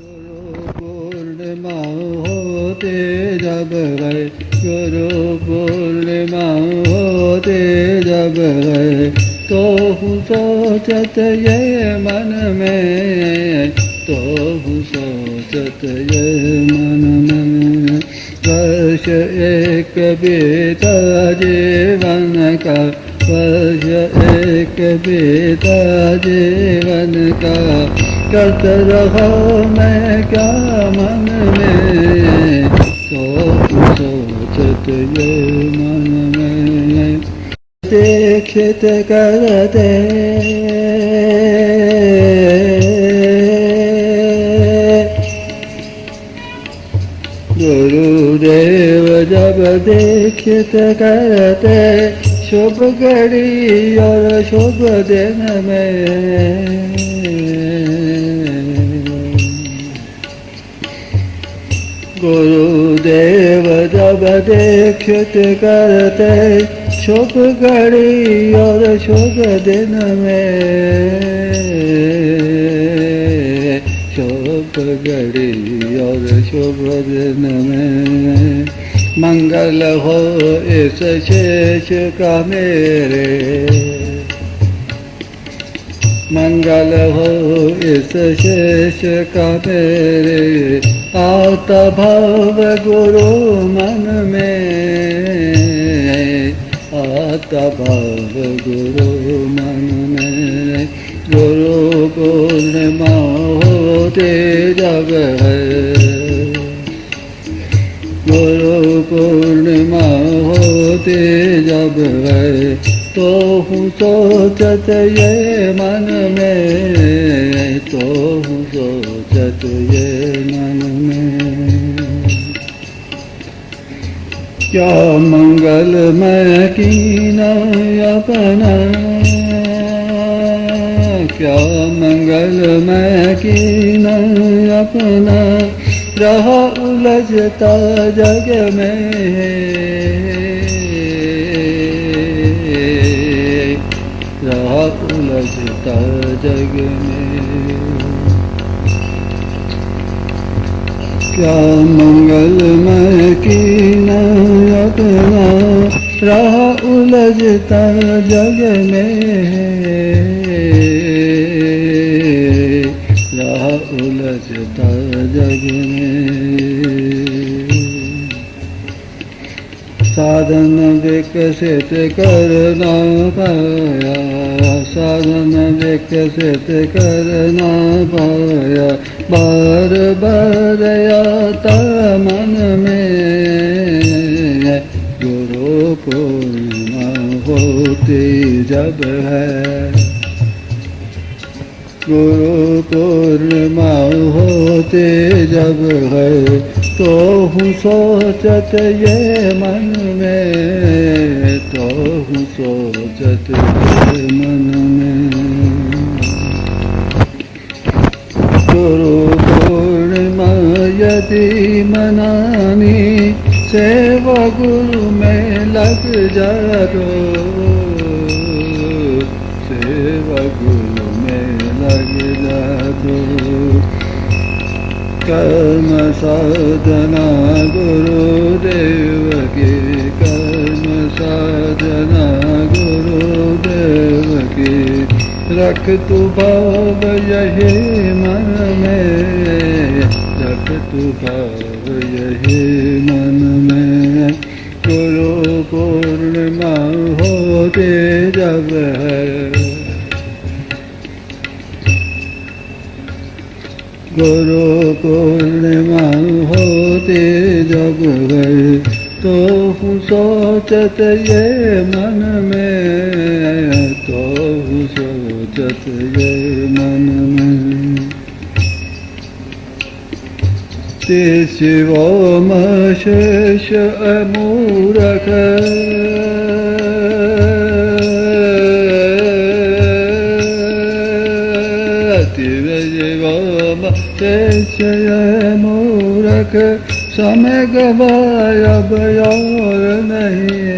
गुरु पूर्णिमा होते जब गए, गुरु पूर्णिमा होते जब गए, तो हूँ सोचत ये मन में, तो हूँ सोचत ये मन में। वर्ष एक बीता जीवन का, वर्ष एक बीता जीवन का, करत रहा मैं क्या मन में, तो सोचत ये मन में। दीक्षित करते गुरुदेव जब दीक्षित करते, शुभ घड़ी और शुभ दिन में, गुरुदेव जब दीक्षित करते, शुभ घड़ी और शुभ दिन में, शुभ घड़ी और शुभ दिन में। मंगल हो इस शेष का मेरे, मंगल हो इस शेष का मेरे, आता भाव गुरु मन में, आता भाव गुरु मन में। गुरु पूर्णिमा होते जब है, गुरु पूर्णिमा होते जब है, तो हूँ सोचत ये मन में, तो हूँ सोचत ये मन में। क्या मंगल मैं कीना अपना, क्या मंगल मैं कीना अपना, रहा उलझता जग में, रहा उलझता जग में। क्या मंगल मैं कीना अपना, रहा उलझता जग में, रहा उलझता जग में। साधन विकसित कर ना पाया, साधन विकसित कर ना पाया, बार बार आता मन में। गुरु पूर्णिमा होती जब है, गुरु पूर्णिमा होते जब है, तो हूँ सोचत ये मन में, तो हूँ सोचत ये मन में। गुरु पूर्णिमा यदि मनानी, सेवा गुरु में लग जाओ, सेवा गुरु में लग जाओ। कर्म साधना गुरुदेव की, कर्म साधना गुरुदेव की, रख तू भाव यही मन में, रख तू भाव यही मन में। गुरु पूर्णिमा होते जब है, गुरु पूर्णिमा होते जब गए, तो हूँ सोचत ये मन में, तो हूँ सोचत ये मन में। ते शिवोम शेष अमूरख, शेष मूरख, समय गवाय अब और नहीं,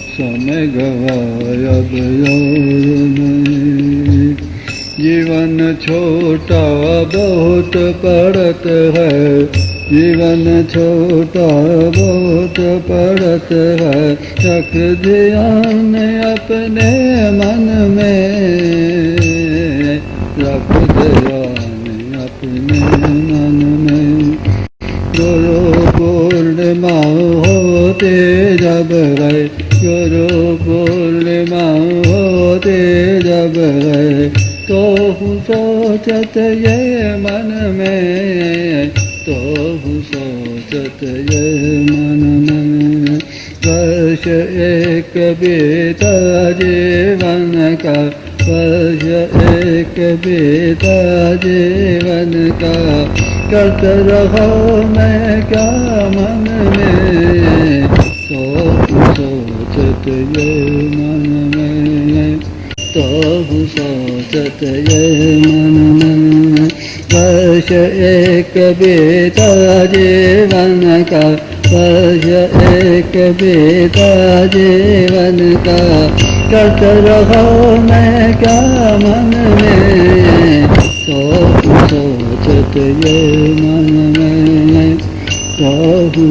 समय गवाय अब और नहीं। जीवन छोटा बहुत पड़त है, जीवन छोटा बहुत पड़त है, रख ध्यान अपने मन में, रख ध्यान अपने मन में। गुरु पूर्णिमा होते जब है, गुरु पूर्णिमा होते जब है, तो हूँ सोचत ये मन में, तो हूँ सोचत ये मन में। वर्ष एक बीता जीवन का, वर्ष एक बीता जीवन का, करत रहो मैं क्या मन में, तो सोचत ये मन में, तो सोचत ये मन में। वर्ष एक बीता जीवन का, वर्ष एक बीता जीवन का, करत रहो मैं क्या मन में, तो सोचत ये मन में, तो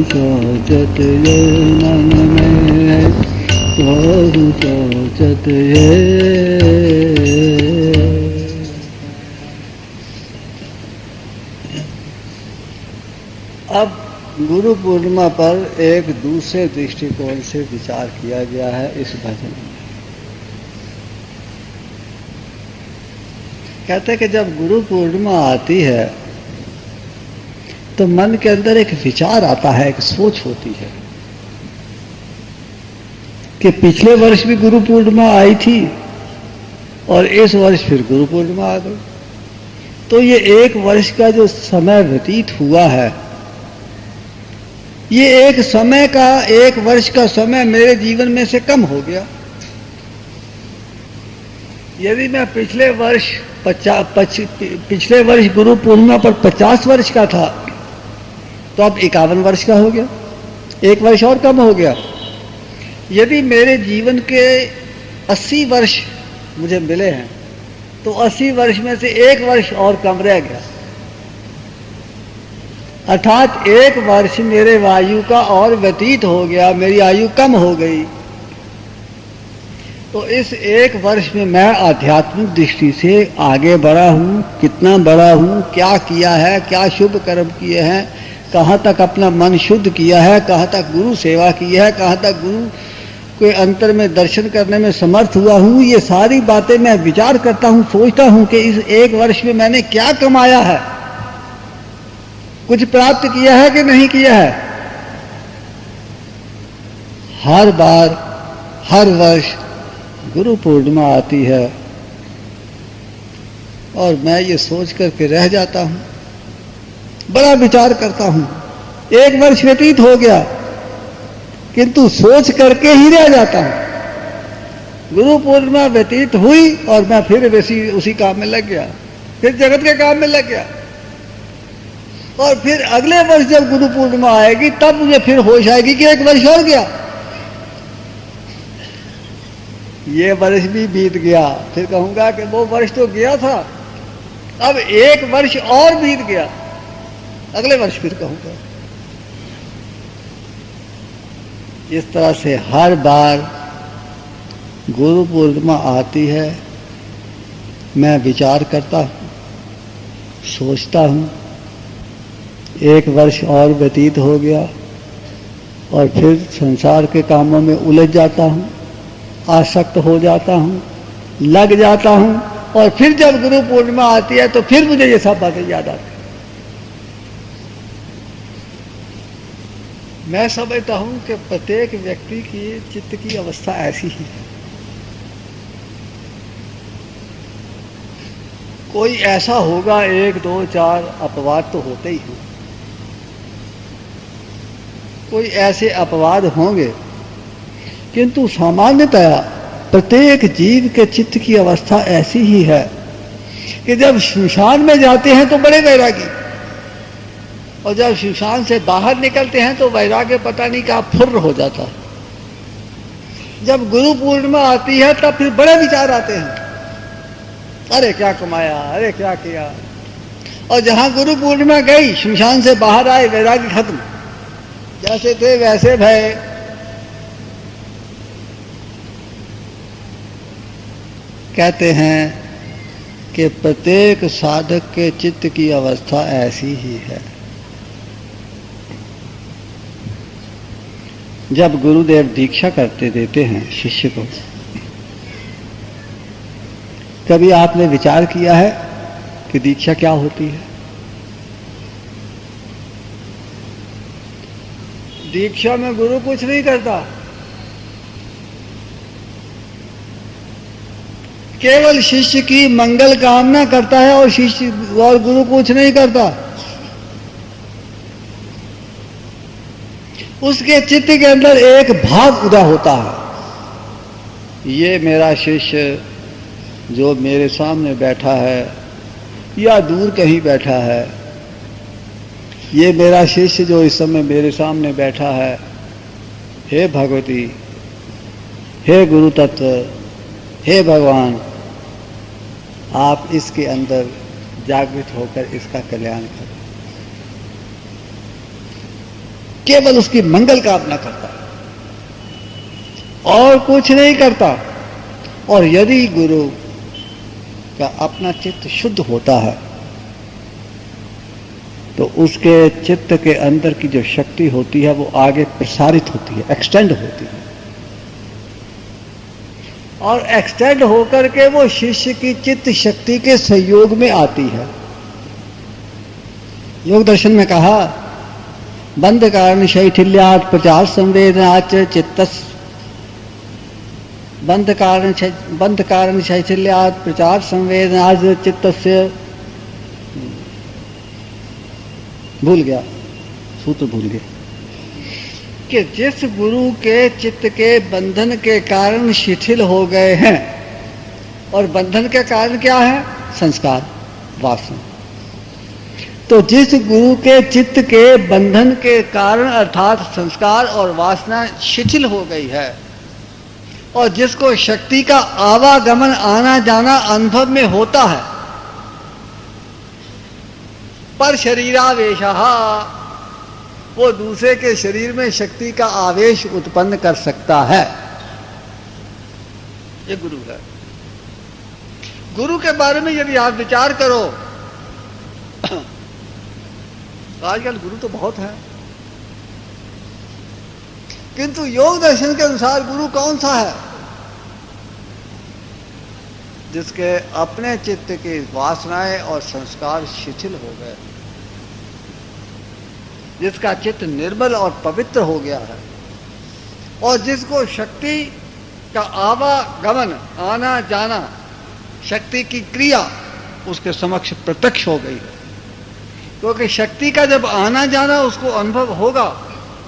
सोचत ये मन में, तो सोचत ये। अब गुरु पूर्णिमा पर एक दूसरे दृष्टिकोण से विचार किया गया है इस भजन में। कहते हैं कि जब गुरु पूर्णिमा आती है तो मन के अंदर एक विचार आता है, एक सोच होती है कि पिछले वर्ष भी गुरु पूर्णिमा आई थी और इस वर्ष फिर गुरु पूर्णिमा आ गई, तो ये एक वर्ष का जो समय व्यतीत हुआ है, ये एक समय का, एक वर्ष का समय मेरे जीवन में से कम हो गया। यदि मैं पिछले वर्ष गुरु पूर्णिमा पर 50 वर्ष का था, तो अब 51 वर्ष का हो गया, एक वर्ष और कम हो गया। यदि मेरे जीवन के 80 वर्ष मुझे मिले हैं, तो 80 वर्ष में से एक वर्ष और कम रह गया, अर्थात एक वर्ष मेरे आयु का और व्यतीत हो गया, मेरी आयु कम हो गई। तो इस एक वर्ष में मैं आध्यात्मिक दृष्टि से आगे बढ़ा हूँ, कितना बढ़ा हूँ, क्या किया है, क्या शुभ कर्म किए हैं, कहाँ तक अपना मन शुद्ध किया है, कहाँ तक गुरु सेवा की है, कहाँ तक गुरु के अंतर में दर्शन करने में समर्थ हुआ हूँ, ये सारी बातें मैं विचार करता हूँ, सोचता हूँ कि इस एक वर्ष में मैंने क्या कमाया है, कुछ प्राप्त किया है कि नहीं किया है। हर बार, हर वर्ष गुरु पूर्णिमा आती है और मैं ये सोच करके रह जाता हूं, बड़ा विचार करता हूं। एक वर्ष व्यतीत हो गया किंतु सोच करके ही रह जाता हूं। गुरु पूर्णिमा व्यतीत हुई और मैं फिर वैसी उसी काम में लग गया, फिर जगत के काम में लग गया। और फिर अगले वर्ष जब गुरु पूर्णिमा आएगी तब मुझे फिर होश आएगी कि एक वर्ष और गया, ये वर्ष भी बीत गया। फिर कहूंगा कि वो वर्ष तो गया था, अब एक वर्ष और बीत गया, अगले वर्ष फिर कहूंगा। इस तरह से हर बार गुरु पूर्णिमा आती है, मैं विचार करता हूं, सोचता हूं, एक वर्ष और व्यतीत हो गया और फिर संसार के कामों में उलझ जाता हूं, आसक्त हो जाता हूं, लग जाता हूं। और फिर जब गुरु पूर्णिमा आती है तो फिर मुझे ये सब बातें याद आती हैं। मैं समझता हूं कि प्रत्येक व्यक्ति की चित्त की अवस्था ऐसी ही है। कोई ऐसा होगा, 1, 2, 4 अपवाद तो होते ही हैं, कोई ऐसे अपवाद होंगे, किंतु सामान्यतया प्रत्येक जीव के चित्त की अवस्था ऐसी ही है कि जब श्मशान में जाते हैं तो बड़े वैरागी, और जब श्मशान से बाहर निकलते हैं तो वैराग्य पता नहीं कहाँ फुर्र हो जाता है। जब गुरु पूर्णिमा आती है तब फिर बड़े विचार आते हैं, अरे क्या कमाया, अरे क्या किया। और जहां गुरु पूर्णिमा गई, शमशान से बाहर आए, वैराग्य खत्म, जैसे थे वैसे भय। कहते हैं कि प्रत्येक साधक के चित्त की अवस्था ऐसी ही है। जब गुरुदेव दीक्षा करते देते हैं शिष्य को, कभी आपने विचार किया है कि दीक्षा क्या होती है? दीक्षा में गुरु कुछ नहीं करता, केवल शिष्य की मंगल कामना करता है और शिष्य और गुरु कुछ नहीं करता। उसके चित्त के अंदर एक भाव उदय होता है, ये मेरा शिष्य जो मेरे सामने बैठा है या दूर कहीं बैठा है, ये मेरा शिष्य जो इस समय मेरे सामने बैठा है, हे भगवती, हे गुरु तत्व, हे भगवान, आप इसके अंदर जागृत होकर इसका कल्याण करें। केवल उसकी मंगल कामना करता और कुछ नहीं करता। और यदि गुरु का अपना चित्त शुद्ध होता है तो उसके चित्त के अंदर की जो शक्ति होती है वो आगे प्रसारित होती है, एक्सटेंड होती है, और एक्सटेंड होकर के वो शिष्य की चित्त शक्ति के सहयोग में आती है। योग दर्शन में कहा, बंध कारण शैथिल्यात् प्रचार संवेदनाच चित्तस्, बंध कारण शैथिल्यात् प्रचार संवेदनाच चित्तस्य, भूल गया, सूत्र भूल गया, कि जिस गुरु के चित्त के बंधन के कारण शिथिल हो गए हैं, और बंधन के कारण क्या है? संस्कार, वासना। तो जिस गुरु के चित्त के बंधन के कारण अर्थात संस्कार और वासना शिथिल हो गई है, और जिसको शक्ति का आवागमन आना जाना अनुभव में होता है, पर शरीरावेशः, वो दूसरे के शरीर में शक्ति का आवेश उत्पन्न कर सकता है, ये गुरु है। गुरु के बारे में यदि आप विचार करो, आजकल गुरु तो बहुत है, किंतु योग दर्शन के अनुसार गुरु कौन सा है? जिसके अपने चित्त की वासनाएं और संस्कार शिथिल हो गए, जिसका चित्त निर्मल और पवित्र हो गया है, और जिसको शक्ति का आवागमन, आना जाना, शक्ति की क्रिया उसके समक्ष प्रत्यक्ष हो गई है। क्योंकि शक्ति का जब आना जाना उसको अनुभव होगा,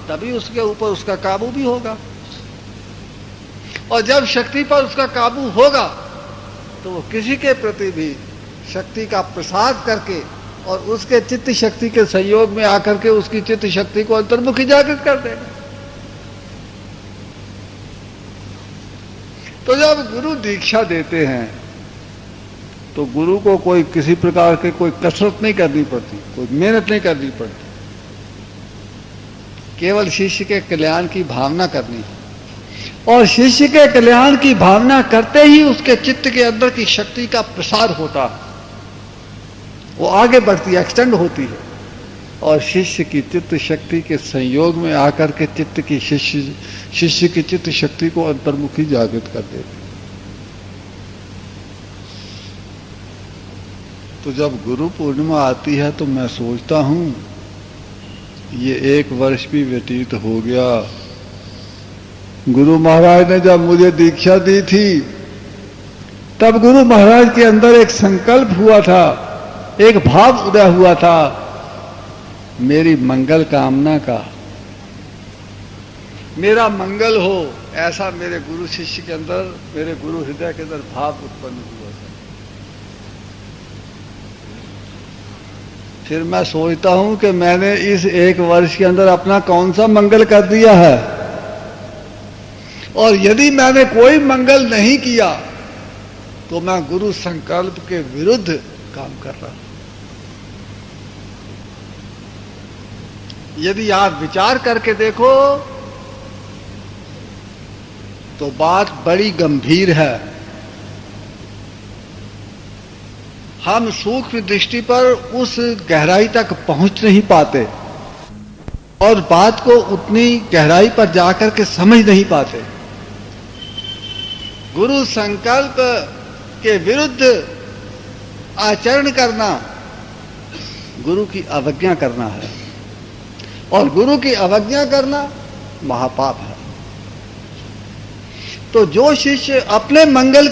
तभी उसके ऊपर उसका काबू भी होगा, और जब शक्ति पर उसका काबू होगा तो वो किसी के प्रति भी शक्ति का प्रसाद करके और उसके चित्त शक्ति के संयोग में आकर के उसकी चित्त शक्ति को अंतर्मुखी जागृत कर देगा। तो जब गुरु दीक्षा देते हैं तो गुरु को कोई किसी प्रकार के कोई कसरत नहीं करनी पड़ती, कोई मेहनत नहीं करनी पड़ती, केवल शिष्य के कल्याण की भावना करनी है, और शिष्य के कल्याण की भावना करते ही उसके चित्त के अंदर की शक्ति का प्रसार होता है, वो आगे बढ़ती है, एक्सटेंड होती है, और शिष्य की चित्त शक्ति के संयोग में आकर के चित्त की शिष्य की चित्त शक्ति को अंतर्मुखी जागृत कर देती। तो जब गुरु पूर्णिमा आती है तो मैं सोचता हूं ये 1 वर्ष भी व्यतीत हो गया। गुरु महाराज ने जब मुझे दीक्षा दी थी तब गुरु महाराज के अंदर एक संकल्प हुआ था, एक भाव उदय हुआ था मेरी मंगल कामना का, मेरा मंगल हो, ऐसा मेरे गुरु शिष्य के अंदर, मेरे गुरु हृदय के अंदर भाव उत्पन्न हुआ था। फिर मैं सोचता हूं कि मैंने इस 1 वर्ष के अंदर अपना कौन सा मंगल कर दिया है, और यदि मैंने कोई मंगल नहीं किया तो मैं गुरु संकल्प के विरुद्ध काम कर रहा हूं। यदि आप विचार करके देखो तो बात बड़ी गंभीर है। हम सूक्ष्म दृष्टि पर उस गहराई तक पहुंच नहीं पाते और बात को उतनी गहराई पर जाकर के समझ नहीं पाते। गुरु संकल्प के विरुद्ध आचरण करना गुरु की अवज्ञा करना है, और गुरु की अवज्ञा करना महापाप है। तो जो शिष्य अपने मंगल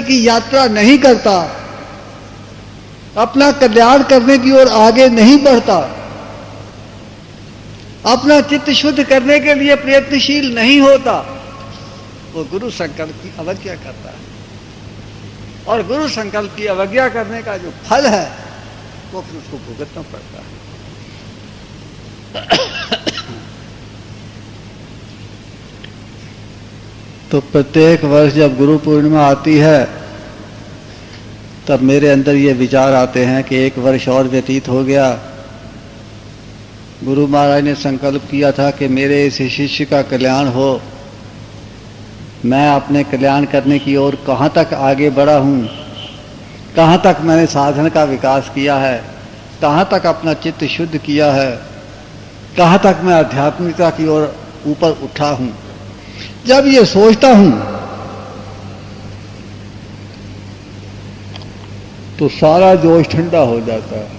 की यात्रा नहीं करता, अपना कल्याण करने की ओर आगे नहीं बढ़ता, अपना चित्त शुद्ध करने के लिए प्रयत्नशील नहीं होता, वो गुरु संकल्प की अवज्ञा करता है। और गुरु संकल्प की अवज्ञा करने का जो फल है वो फिर उसको भुगतना पड़ता है। तो प्रत्येक वर्ष जब गुरु पूर्णिमा आती है तब मेरे अंदर ये विचार आते हैं कि एक वर्ष और व्यतीत हो गया। गुरु महाराज ने संकल्प किया था कि मेरे इस शिष्य का कल्याण हो। मैं अपने कल्याण करने की ओर कहाँ तक आगे बढ़ा हूँ, कहाँ तक मैंने साधन का विकास किया है, कहाँ तक अपना चित्त शुद्ध किया है, कहाँ तक मैं आध्यात्मिकता की ओर ऊपर उठा हूँ। जब ये सोचता हूँ तो सारा जोश ठंडा हो जाता है।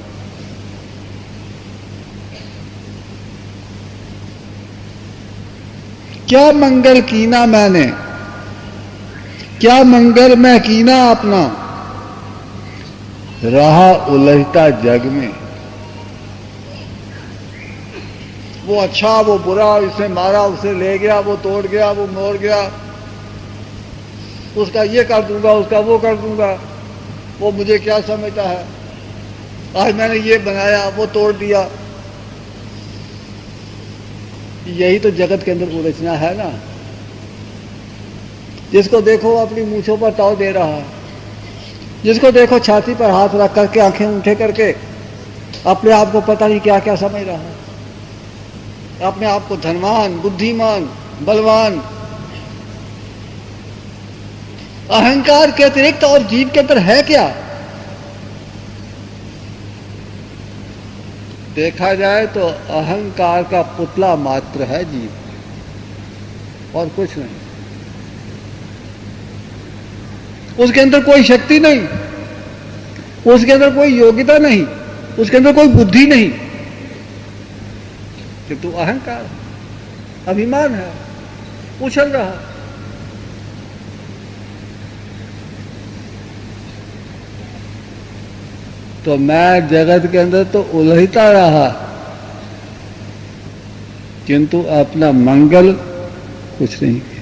क्या मंगल कीना मैंने, क्या मंगल मैं कीना अपना, रहा उलझता जग में। वो अच्छा वो बुरा, इसे मारा उसे ले गया, वो तोड़ गया वो मोड़ गया, उसका ये कर दूंगा उसका वो कर दूंगा, वो मुझे क्या समझता है। आज मैंने ये बनाया वो तोड़ दिया। यही तो जगत के अंदर उलझना है ना। जिसको देखो अपनी मूंछों पर ताव दे रहा है, जिसको देखो छाती पर हाथ रख करके आंखें ऊंचे करके अपने आप को पता नहीं क्या क्या समझ रहा है, अपने आप को धनवान, बुद्धिमान, बलवान। अहंकार के अतिरिक्त और जीव के अंदर है क्या? देखा जाए तो अहंकार का पुतला मात्र है जीव, और कुछ नहीं। उसके अंदर कोई शक्ति नहीं, उसके अंदर कोई योग्यता नहीं, उसके अंदर कोई बुद्धि नहीं, किंतु अहंकार, अभिमान है, उछल रहा। तो मैं जगत के अंदर तो उलझता रहा, किंतु अपना मंगल कुछ नहीं किया।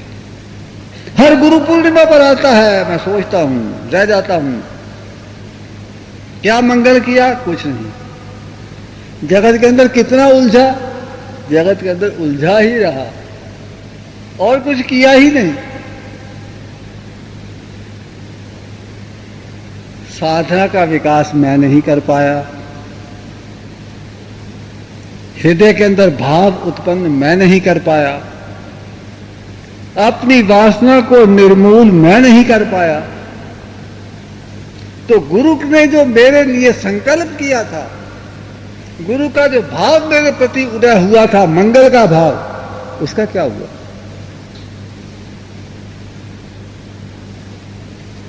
हर गुरु पूर्णिमा पर आता है, मैं सोचता हूं, रह जाता हूं, क्या मंगल किया? कुछ नहीं। जगत के अंदर कितना उलझा? जगत के अंदर उलझा ही रहा, और कुछ किया ही नहीं। साधना का विकास मैं नहीं कर पाया, हृदय के अंदर भाव उत्पन्न मैं नहीं कर पाया, अपनी वासना को निर्मूल मैं नहीं कर पाया। तो गुरु ने जो मेरे लिए संकल्प किया था, गुरु का जो भाव मेरे प्रति उदय हुआ था, मंगल का भाव, उसका क्या हुआ?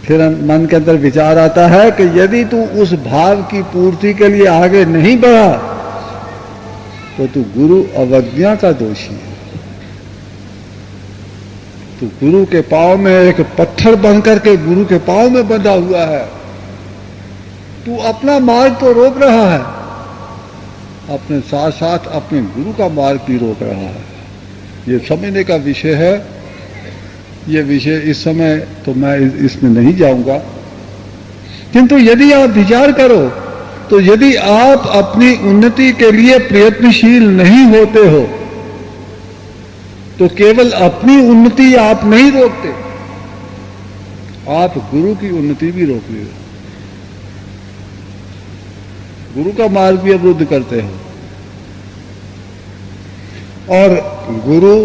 फिर मन के अंदर विचार आता है कि यदि तू उस भाव की पूर्ति के लिए आगे नहीं बढ़ा तो तू गुरु अवज्ञा का दोषी है। तू गुरु के पांव में एक पत्थर बन करके गुरु के पांव में बंधा हुआ है। तू अपना मार्ग तो रोक रहा है, अपने साथ साथ अपने गुरु का मार्ग भी रोक रहा है। ये समझने का विषय है। ये विषय इस समय तो मैं इसमें नहीं जाऊंगा, किंतु यदि आप विचार करो तो यदि आप अपनी उन्नति के लिए प्रयत्नशील नहीं होते हो तो केवल अपनी उन्नति आप नहीं रोकते, आप गुरु की उन्नति भी रोक रहे हो, गुरु का मार्ग भी अवरुद्ध करते हो। और गुरु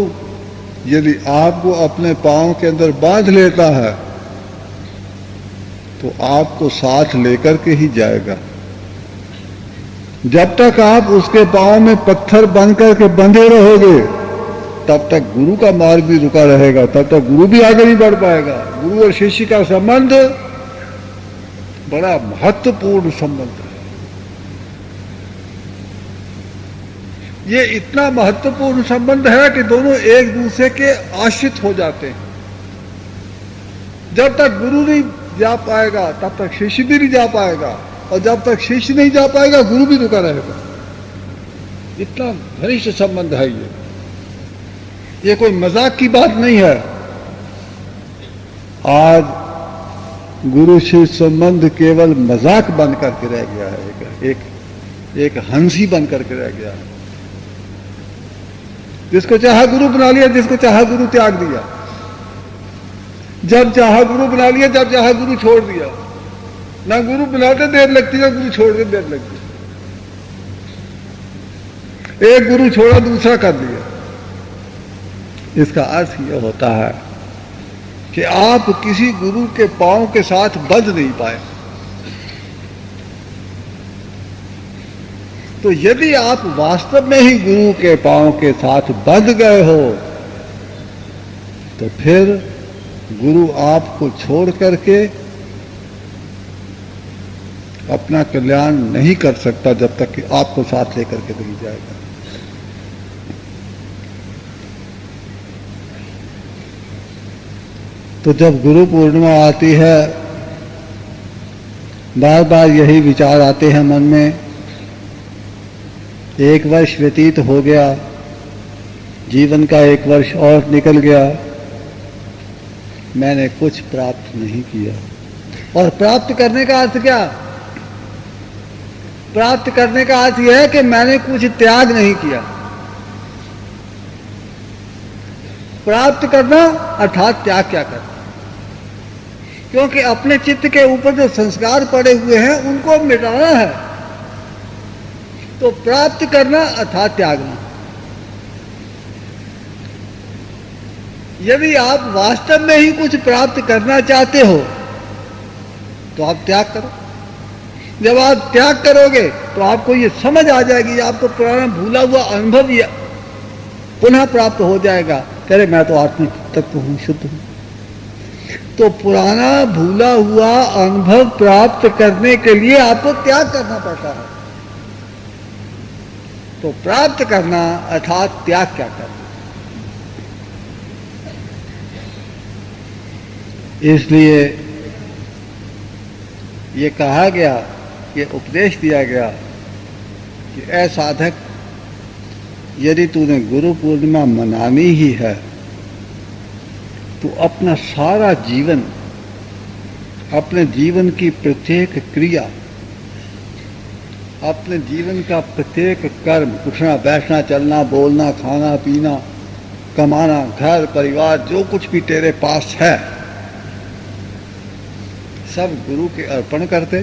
यदि आपको अपने पांव के अंदर बांध लेता है तो आपको साथ लेकर के ही जाएगा। जब तक आप उसके पांव में पत्थर बन करके बंधे रहोगे तब तक गुरु का मार्ग भी रुका रहेगा, तब तक गुरु भी आगे नहीं बढ़ पाएगा। गुरु और शिष्य का संबंध बड़ा महत्वपूर्ण संबंध है। ये इतना महत्वपूर्ण संबंध है कि दोनों एक दूसरे के आश्रित हो जाते हैं। जब तक गुरु नहीं जा पाएगा तब तक शिष्य भी नहीं जा पाएगा, और जब तक शिष्य नहीं जा पाएगा गुरु भी रुका रहेगा। इतना घनिष्ठ संबंध है ये कोई मजाक की बात नहीं है। आज गुरु शिष्य संबंध केवल मजाक बन करके रह गया है, एक हंसी बन करके रह गया है। जिसको चाहा गुरु बना लिया, जिसको चाहा गुरु त्याग दिया, जब चाहा गुरु बना लिया, जब चाहा गुरु छोड़ दिया। ना गुरु बनाते देर लगती, ना गुरु छोड़ते देर लगती। एक गुरु छोड़ा दूसरा कर दिया। इसका अर्थ यह होता है कि आप किसी गुरु के पांव के साथ बंध नहीं पाए। तो यदि आप वास्तव में ही गुरु के पांव के साथ बंध गए हो तो फिर गुरु आपको छोड़ करके अपना कल्याण नहीं कर सकता जब तक कि आपको साथ लेकर के नहीं जाएगा। तो जब गुरु पूर्णिमा आती है, बार बार यही विचार आते हैं मन में। एक वर्ष व्यतीत हो गया, जीवन का एक वर्ष और निकल गया, मैंने कुछ प्राप्त नहीं किया। और प्राप्त करने का अर्थ क्या? प्राप्त करने का अर्थ यह है कि मैंने कुछ त्याग नहीं किया। प्राप्त करना अर्थात त्याग क्या करना? क्योंकि अपने चित्त के ऊपर जो संस्कार पड़े हुए हैं उनको मिटाना है। तो प्राप्त करना अर्थात त्यागना। यदि आप वास्तव में ही कुछ प्राप्त करना चाहते हो तो आप त्याग करो। जब आप त्याग करोगे तो आपको ये समझ आ जाएगी, आपको पुराना भूला हुआ अनुभव पुनः प्राप्त हो जाएगा। कह मैं तो आत्मिक तत्व हूं, शुद्ध हूं। तो पुराना भूला हुआ अनुभव प्राप्त करने के लिए आपको त्याग करना पड़ता है। तो प्राप्त करना अर्थात त्याग क्या करना। इसलिए ये कहा गया, ये उपदेश दिया गया कि ऐ साधक, यदि तूने गुरु पूर्णिमा मनानी ही है तो अपना सारा जीवन, अपने जीवन की प्रत्येक क्रिया, अपने जीवन का प्रत्येक कर्म, उठना बैठना चलना बोलना खाना पीना कमाना घर परिवार जो कुछ भी तेरे पास है सब गुरु के अर्पण करते।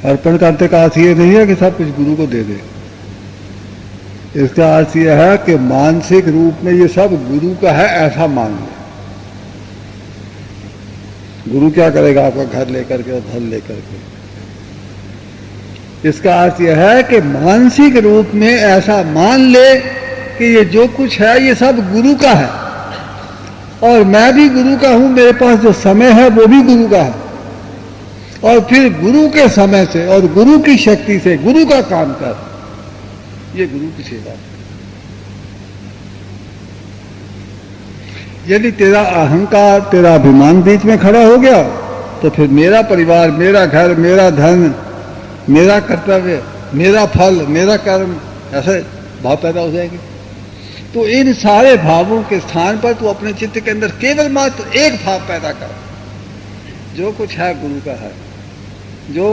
अर्पण करते का अर्थ ये नहीं है कि सब कुछ गुरु को दे दे। इसका अर्थ यह है कि मानसिक रूप में ये सब गुरु का है ऐसा मान ले। गुरु क्या करेगा? आपका घर लेकर के और धन लेकर के। इसका अर्थ यह है कि मानसिक रूप में ऐसा मान ले कि ये जो कुछ है ये सब गुरु का है और मैं भी गुरु का हूं। मेरे पास जो समय है वो भी गुरु का है। और फिर गुरु के समय से और गुरु की शक्ति से गुरु का काम कर, ये गुरु की सेवा है। यदि तेरा अहंकार, तेरा अभिमान बीच में खड़ा हो गया तो फिर मेरा परिवार, मेरा घर, मेरा धन, मेरा कर्तव्य, मेरा फल, मेरा कर्म, ऐसे भाव पैदा हो जाएंगे। तो इन सारे भावों के स्थान पर तू अपने चित्त के अंदर केवल मात्र एक भाव पैदा कर, जो कुछ है गुरु का है। जो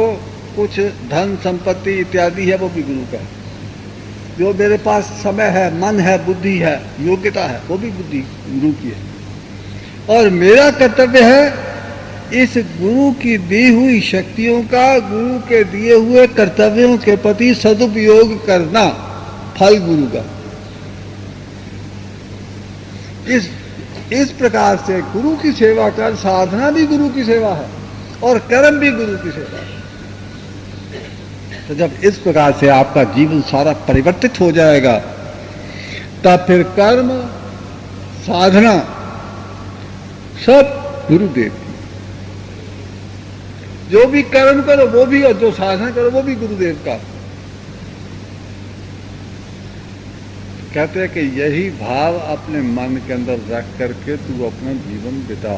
कुछ धन संपत्ति इत्यादि है वो भी गुरु का है। जो मेरे पास समय है, मन है, बुद्धि है, योग्यता है, वो भी बुद्धि गुरु की है। और मेरा कर्तव्य है इस गुरु की दी हुई शक्तियों का, गुरु के दिए हुए कर्तव्यों के प्रति सदुपयोग करना, फल गुरु का। इस प्रकार से गुरु की सेवा कर, साधना भी गुरु की सेवा है और कर्म भी गुरु की सेवा है। तो जब इस प्रकार से आपका जीवन सारा परिवर्तित हो जाएगा, तब फिर कर्म साधना सब गुरुदेव की। जो भी कर्म करो वो भी, और जो साधना करो वो भी गुरुदेव का। कहते हैं कि यही भाव अपने मन के अंदर रख करके तू अपना जीवन बिता।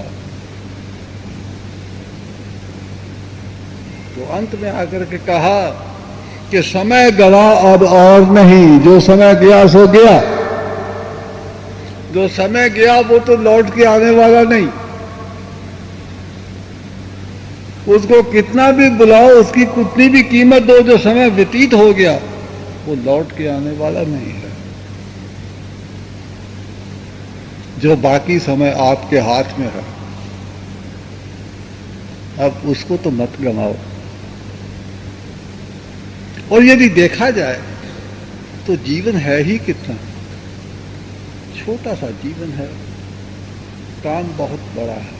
तो अंत में आकर के कहा कि समय गवा अब और नहीं, जो समय गया सो गया। जो समय गया वो तो लौट के आने वाला नहीं। उसको कितना भी बुलाओ, उसकी कितनी भी कीमत दो, जो समय व्यतीत हो गया वो लौट के आने वाला नहीं है। जो बाकी समय आपके हाथ में है, अब उसको तो मत गंवाओ। और यदि देखा जाए तो जीवन है ही कितना छोटा सा जीवन है, काम बहुत बड़ा है।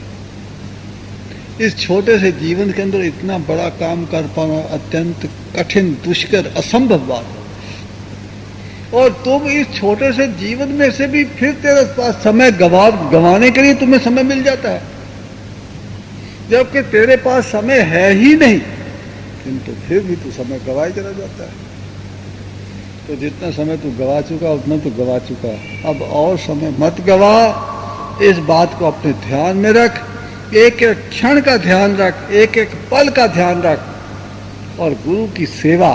इस छोटे से जीवन के अंदर इतना बड़ा काम कर पाना अत्यंत कठिन, दुष्कर, असंभव बात है। और तुम इस छोटे से जीवन में से भी फिर तेरे पास समय गंवाने के लिए तुम्हें समय मिल जाता है, जबकि तेरे पास समय है ही नहीं, किंतु फिर भी तू समय गंवाए चला जाता है। तो जितना समय तू गंवा चुका उतना तू गंवा चुका, अब और समय मत गंवा। इस बात को अपने ध्यान में रख, एक एक क्षण का ध्यान रख, एक एक पल का ध्यान रख। और गुरु की सेवा,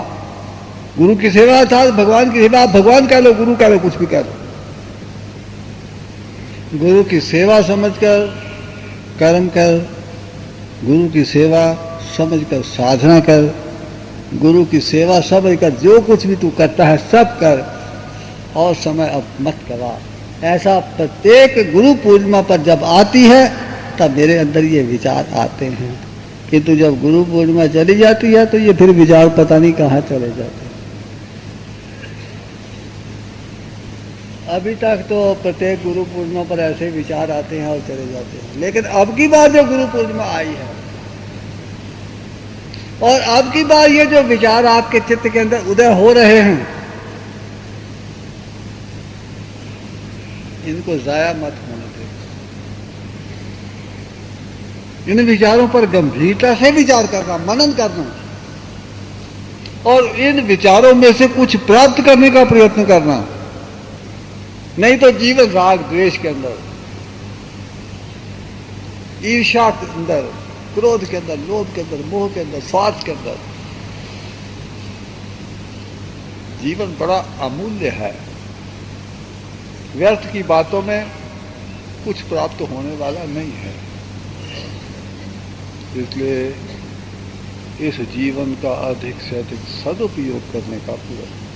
गुरु की सेवा अर्थात भगवान की सेवा। आप भगवान कह लो, गुरु कह लो, कुछ भी कह लो। गुरु की सेवा समझकर कर्म कर, गुरु की सेवा समझकर साधना कर, गुरु की सेवा समझकर जो कुछ भी तू करता है सब कर, और समय अब मत गवा। ऐसा प्रत्येक गुरु पूर्णिमा पर जब आती है तब मेरे अंदर ये विचार आते हैं, किंतु जब गुरु पूर्णिमा चली जाती है तो ये फिर विचार पता नहीं कहाँ चले जाते हैं। अभी तक तो प्रत्येक गुरु पूर्णिमा पर ऐसे विचार आते हैं और चले जाते हैं, लेकिन अब की बार जो गुरु पूर्णिमा आई है और अब की बार ये जो विचार आपके चित्त के अंदर उदय हो रहे हैं, इनको जाया मत होने दे। इन विचारों पर गंभीरता से विचार करना, मनन करना, और इन विचारों में से कुछ प्राप्त करने का प्रयत्न करना। नहीं तो जीवन राग द्वेष के अंदर, ईर्ष्या के अंदर, क्रोध के अंदर, लोभ के अंदर, मोह के अंदर, स्वार्थ के अंदर। जीवन बड़ा अमूल्य है। व्यर्थ की बातों में कुछ प्राप्त होने वाला नहीं है। इसलिए इस जीवन का अधिक से अधिक सदुपयोग करने का प्रयत्न